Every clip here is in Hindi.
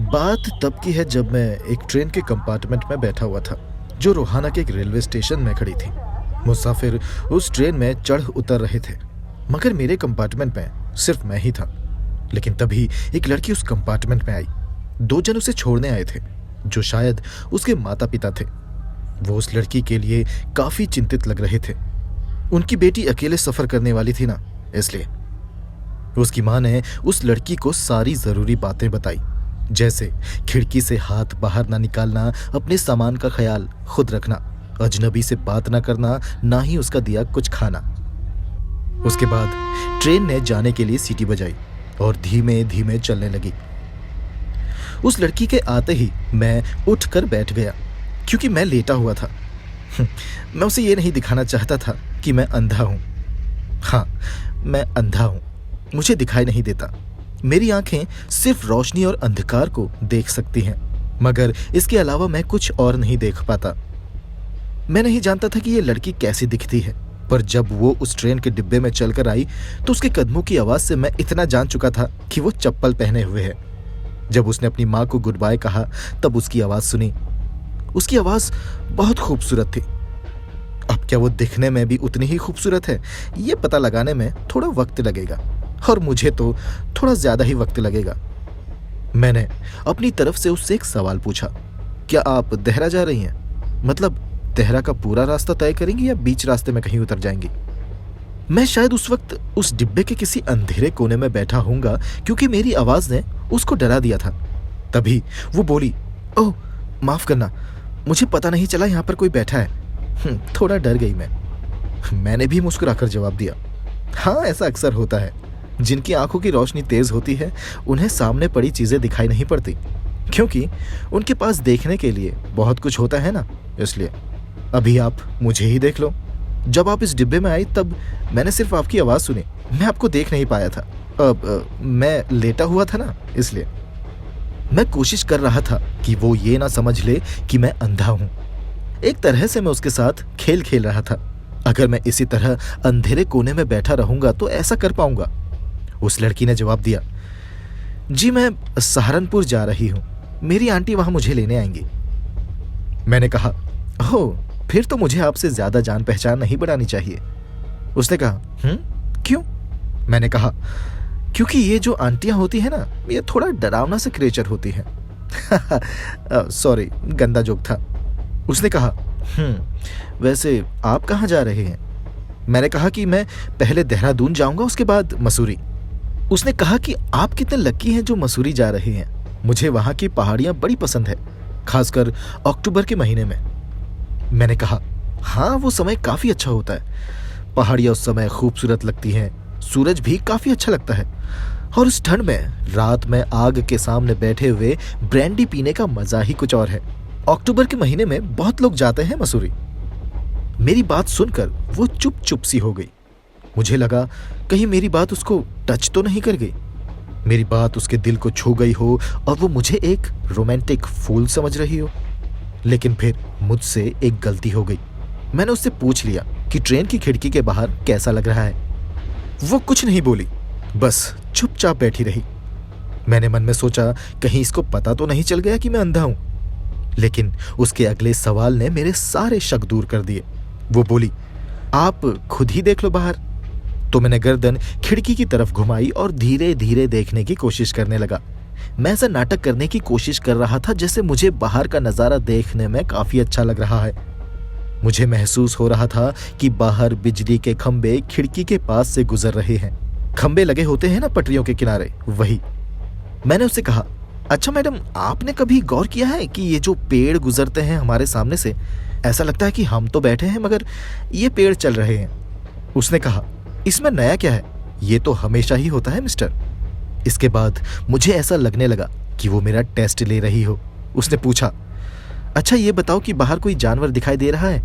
बात तब की है जब मैं एक ट्रेन के कंपार्टमेंट में बैठा हुआ था, जो रोहाना के एक रेलवे स्टेशन में खड़ी थी। मुसाफिर उस ट्रेन में चढ़ उतर रहे थे, मगर मेरे कंपार्टमेंट में सिर्फ मैं ही था। लेकिन तभी एक लड़की उस कंपार्टमेंट में आई। दो जन उसे छोड़ने आए थे, जो शायद उसके माता पिता थे। वो उस लड़की के लिए काफी चिंतित लग रहे थे। उनकी बेटी अकेले सफर करने वाली थी ना, इसलिए उसकी माँ ने उस लड़की को सारी जरूरी बातें बताई, जैसे खिड़की से हाथ बाहर ना निकालना, अपने सामान का ख्याल खुद रखना, अजनबी से बात ना करना, ना ही उसका दिया कुछ खाना। उसके बाद ट्रेन ने जाने के लिए सीटी बजाई और धीमे धीमे चलने लगी। उस लड़की के आते ही मैं उठकर बैठ गया, क्योंकि मैं लेटा हुआ था। मैं उसे ये नहीं दिखाना चाहता था कि मैं अंधा हूं। हाँ, मैं अंधा हूं, मुझे दिखाई नहीं देता। मेरी आंखें सिर्फ रोशनी और अंधकार को देख सकती हैं, मगर इसके अलावा मैं कुछ और नहीं देख पाता। मैं नहीं जानता था कि ये लड़की कैसी दिखती है, पर जब वो उस ट्रेन के डिब्बे में चलकर आई तो उसके कदमों की आवाज से मैं इतना जान चुका था कि वो चप्पल पहने हुए है। जब उसने अपनी माँ को गुड बाय कहा, तब उसकी आवाज सुनी। उसकी आवाज बहुत खूबसूरत थी। अब क्या वो दिखने में भी उतनी ही खूबसूरत है, ये पता लगाने में थोड़ा वक्त लगेगा, और मुझे तो थोड़ा ज्यादा ही वक्त लगेगा। मैंने अपनी तरफ से उससे एक सवाल पूछा, क्या आप देहरा जा रही हैं? मतलब देहरा का पूरा रास्ता तय करेंगी या बीच रास्ते में कहीं उतर जाएंगी? मैं शायद उस वक्त उस डिब्बे के किसी अंधेरे कोने में बैठा होऊंगा, क्योंकि मेरी आवाज ने उसको डरा दिया था। तभी वो बोली, ओह माफ करना, मुझे पता नहीं चला यहाँ पर कोई बैठा है। थोड़ा डर गई मैंने भी मुस्कुराकर जवाब दिया, हाँ ऐसा अक्सर होता है। जिनकी आंखों की रोशनी तेज होती है, उन्हें सामने पड़ी चीजें दिखाई नहीं पड़ती, क्योंकि उनके पास देखने के लिए बहुत कुछ होता है ना, इसलिए। अभी आप मुझे ही देख लो। जब आप इस डिब्बे में आई तब मैंने सिर्फ आपकी आवाज सुनी, मैं आपको देख नहीं पाया था। मैं लेटा हुआ था ना, इसलिए। मैं कोशिश कर रहा था कि वो ये ना समझ ले कि मैं अंधा हूं। एक तरह से मैं उसके साथ खेल खेल रहा था। अगर मैं इसी तरह अंधेरे कोने में बैठा रहूंगा तो ऐसा कर पाऊंगा। उस लड़की ने जवाब दिया, जी मैं सहारनपुर जा रही हूं, मेरी आंटी वहां मुझे लेने आएंगी। मैंने कहा, ओह फिर तो मुझे आपसे ज्यादा जान पहचान नहीं बढ़ानी चाहिए। उसने कहा, क्यों? मैंने कहा, क्योंकि ये जो आंटियां होती है ना, ये थोड़ा डरावना सा क्रिएचर होती है। सॉरी, गंदा जोक था। उसने कहा, वैसे आप कहाँ जा रहे हैं? मैंने कहा कि मैं पहले देहरादून जाऊंगा, उसके बाद मसूरी। उसने कहा कि आप कितने लकी हैं जो मसूरी जा रहे हैं। मुझे वहां की पहाड़ियां बड़ी पसंद है, खासकर अक्टूबर के महीने में। मैंने कहा, हाँ वो समय काफी अच्छा होता है। पहाड़ियां उस समय खूबसूरत लगती हैं, सूरज भी काफी अच्छा लगता है, और उस ठंड में रात में आग के सामने बैठे हुए ब्रांडी पीने का मजा ही कुछ और है। अक्टूबर के महीने में बहुत लोग जाते हैं मसूरी। मेरी बात सुनकर वो चुप चुप सी हो गई। मुझे लगा कहीं मेरी बात उसको टच तो नहीं कर गई, मेरी बात उसके दिल को छू गई हो और वो मुझे एक रोमांटिक फूल समझ रही हो। लेकिन फिर मुझसे एक गलती हो गई। मैंने उससे पूछ लिया कि ट्रेन की खिड़की के बाहर कैसा लग रहा है। वो कुछ नहीं बोली, बस चुपचाप बैठी रही। मैंने मन में सोचा, कहीं इसको पता तो नहीं चल गया कि मैं अंधा हूं। लेकिन उसके अगले सवाल ने मेरे सारे शक दूर कर दिए। वो बोली, आप खुद ही देख लो बाहर। तो मैंने गर्दन खिड़की की तरफ घुमाई और धीरे धीरे देखने की कोशिश करने लगा। मैं ऐसा नाटक करने की कोशिश कर रहा था जैसे मुझे बाहर का नजारा देखने में काफी अच्छा लग रहा है। मुझे महसूस हो रहा था कि बाहर बिजली के खंबे खिड़की के पास से गुजर रहे हैं। खंबे लगे होते हैं ना पटरियों के किनारे, वही। मैंने उससे कहा, अच्छा मैडम, आपने कभी गौर किया है कि ये जो पेड़ गुजरते हैं हमारे सामने से, ऐसा लगता है कि हम तो बैठे हैं मगर ये पेड़ चल रहे हैं। उसने कहा, इसमें नया क्या है, ये तो हमेशा ही होता है मिस्टर। इसके बाद मुझे ऐसा लगने लगा कि वो मेरा टेस्ट ले रही हो। उसने पूछा, अच्छा ये बताओ कि बाहर कोई जानवर दिखाई दे रहा है?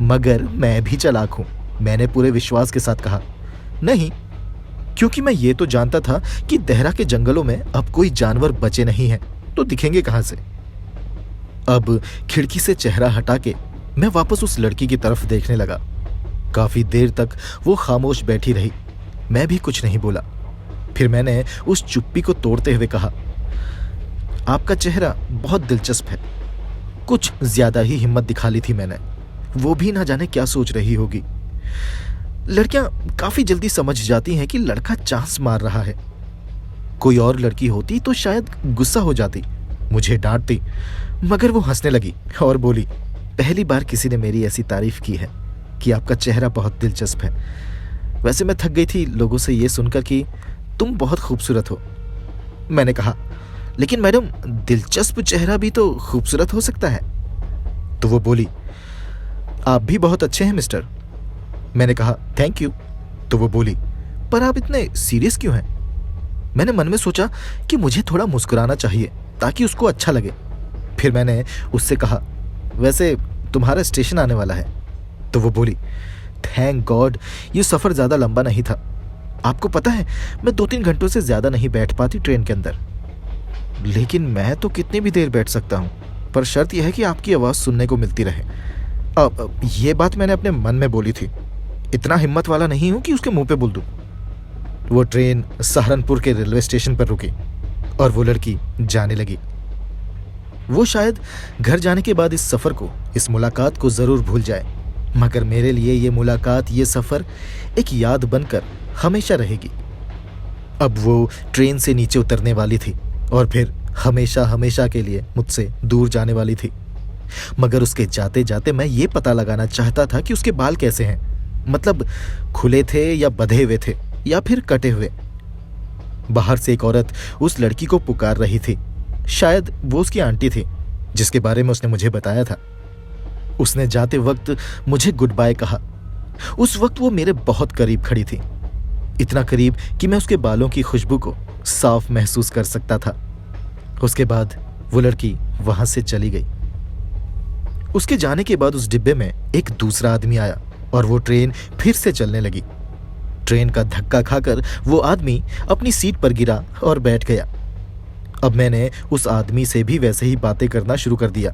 मगर मैं भी चालाक हूं। मैंने पूरे विश्वास के साथ कहा, नहीं, क्योंकि मैं ये तो जानता था कि देहरा के जंगलों में अब कोई जानवर बचे नहीं हैं, तो दिखेंगे कहां से। अब खिड़की से चेहरा हटा के मैं वापस उस लड़की की तरफ देखने लगा। काफी देर तक वो खामोश बैठी रही, मैं भी कुछ नहीं बोला। फिर मैंने उस चुप्पी को तोड़ते हुए कहा, आपका चेहरा बहुत दिलचस्प है। कुछ ज्यादा ही हिम्मत दिखा ली थी मैंने। वो भी ना जाने क्या सोच रही होगी। लड़कियां काफी जल्दी समझ जाती हैं कि लड़का चांस मार रहा है। कोई और लड़की होती तो शायद गुस्सा हो जाती, मुझे डांटती, मगर वो हंसने लगी और बोली, पहली बार किसी ने मेरी ऐसी तारीफ की है कि आपका चेहरा बहुत दिलचस्प है। वैसे मैं थक गई थी लोगों से ये सुनकर कि तुम बहुत खूबसूरत हो। मैंने कहा, लेकिन मैडम दिलचस्प चेहरा भी तो खूबसूरत हो सकता है। तो वो बोली, आप भी बहुत अच्छे हैं मिस्टर। मैंने कहा, थैंक यू। तो वो बोली, पर आप इतने सीरियस क्यों हैं? मैंने मन में सोचा कि मुझे थोड़ा मुस्कुराना चाहिए ताकि उसको अच्छा लगे। फिर मैंने उससे कहा, वैसे तुम्हारा स्टेशन आने वाला है। तो वो बोली, थैंक गॉड ये सफ़र ज़्यादा लंबा नहीं था। आपको पता है मैं 2-3 घंटों से ज़्यादा नहीं बैठ पाती ट्रेन के अंदर। लेकिन मैं तो कितनी भी देर बैठ सकता हूँ, पर शर्त यह है कि आपकी आवाज़ सुनने को मिलती रहे। अब ये बात मैंने अपने मन में बोली थी, इतना हिम्मत वाला नहीं हूँ कि उसके मुंह पे बोल दूँ। वो ट्रेन सहारनपुर के रेलवे स्टेशन पर रुकी और वो लड़की जाने लगी। वो शायद घर जाने के बाद इस सफ़र को, इस मुलाकात को ज़रूर भूल जाए, मगर मेरे लिए ये मुलाकात, ये सफ़र एक याद बनकर हमेशा रहेगी। अब वो ट्रेन से नीचे उतरने वाली थी और फिर हमेशा हमेशा के लिए मुझसे दूर जाने वाली थी। मगर उसके जाते जाते मैं ये पता लगाना चाहता था कि उसके बाल कैसे हैं, मतलब खुले थे या बंधे हुए थे या फिर कटे हुए। बाहर से एक औरत उस लड़की को पुकार रही थी। शायद वो उसकी आंटी थी जिसके बारे में उसने मुझे बताया था। उसने जाते वक्त मुझे गुड बाय कहा। उस वक्त वो मेरे बहुत करीब खड़ी थी, इतना करीब कि मैं उसके बालों की खुशबू को साफ महसूस कर सकता था। उसके बाद वो लड़की वहां से चली गई। उसके जाने के बाद उस डिब्बे में एक दूसरा आदमी आया और वो ट्रेन फिर से चलने लगी। ट्रेन का धक्का खाकर वो आदमी अपनी सीट पर गिरा और बैठ गया। अब मैंने उस आदमी से भी वैसे ही बातें करना शुरू कर दिया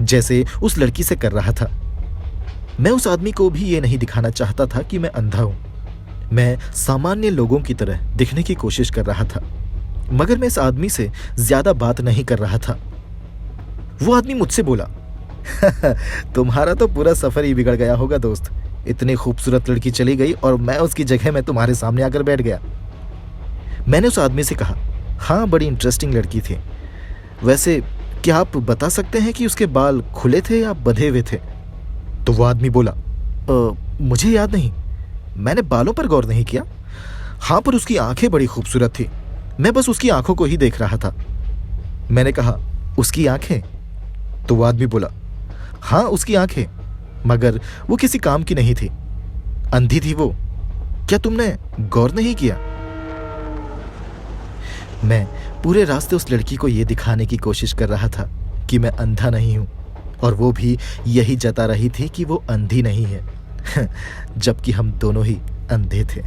जैसे उस लड़की से कर रहा था। मैं उस आदमी को भी ये नहीं दिखाना चाहता था कि मैं अंधा हूं। मैं सामान्य लोगों की तरह दिखने की कोशिश कर रहा था, मगर मैं इस आदमी से ज्यादा बात नहीं कर रहा था। वो आदमी मुझसे बोला, तुम्हारा तो पूरा सफर ही बिगड़ गया होगा दोस्त। इतनी खूबसूरत लड़की चली गई और मैं उसकी जगह में तुम्हारे सामने आकर बैठ गया। मैंने उस आदमी से कहा, हाँ बड़ी इंटरेस्टिंग लड़की थी। वैसे क्या आप बता सकते हैं कि उसके बाल खुले थे या बंधे हुए थे? तो वो आदमी बोला, मुझे याद नहीं, मैंने बालों पर गौर नहीं किया। हाँ पर उसकी आंखें बड़ी खूबसूरत थी, मैं बस उसकी आंखों को ही देख रहा था। मैंने कहा, उसकी आंखें? तो वो आदमी बोला, हाँ उसकी आंखें, मगर वो किसी काम की नहीं थी, अंधी थी वो। क्या तुमने गौर नहीं किया? मैं पूरे रास्ते उस लड़की को यह दिखाने की कोशिश कर रहा था कि मैं अंधा नहीं हूं, और वो भी यही जता रही थी कि वो अंधी नहीं है जबकि हम दोनों ही अंधे थे।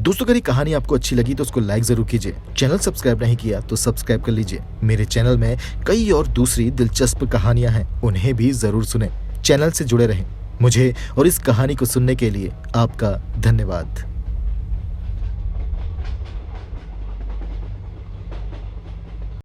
दोस्तों अगर ये कहानी आपको अच्छी लगी तो उसको लाइक जरूर कीजिए। चैनल सब्सक्राइब नहीं किया तो सब्सक्राइब कर लीजिए। मेरे चैनल में कई और दूसरी दिलचस्प कहानियां हैं, उन्हें भी जरूर सुनें। चैनल से जुड़े रहें। मुझे और इस कहानी को सुनने के लिए आपका धन्यवाद।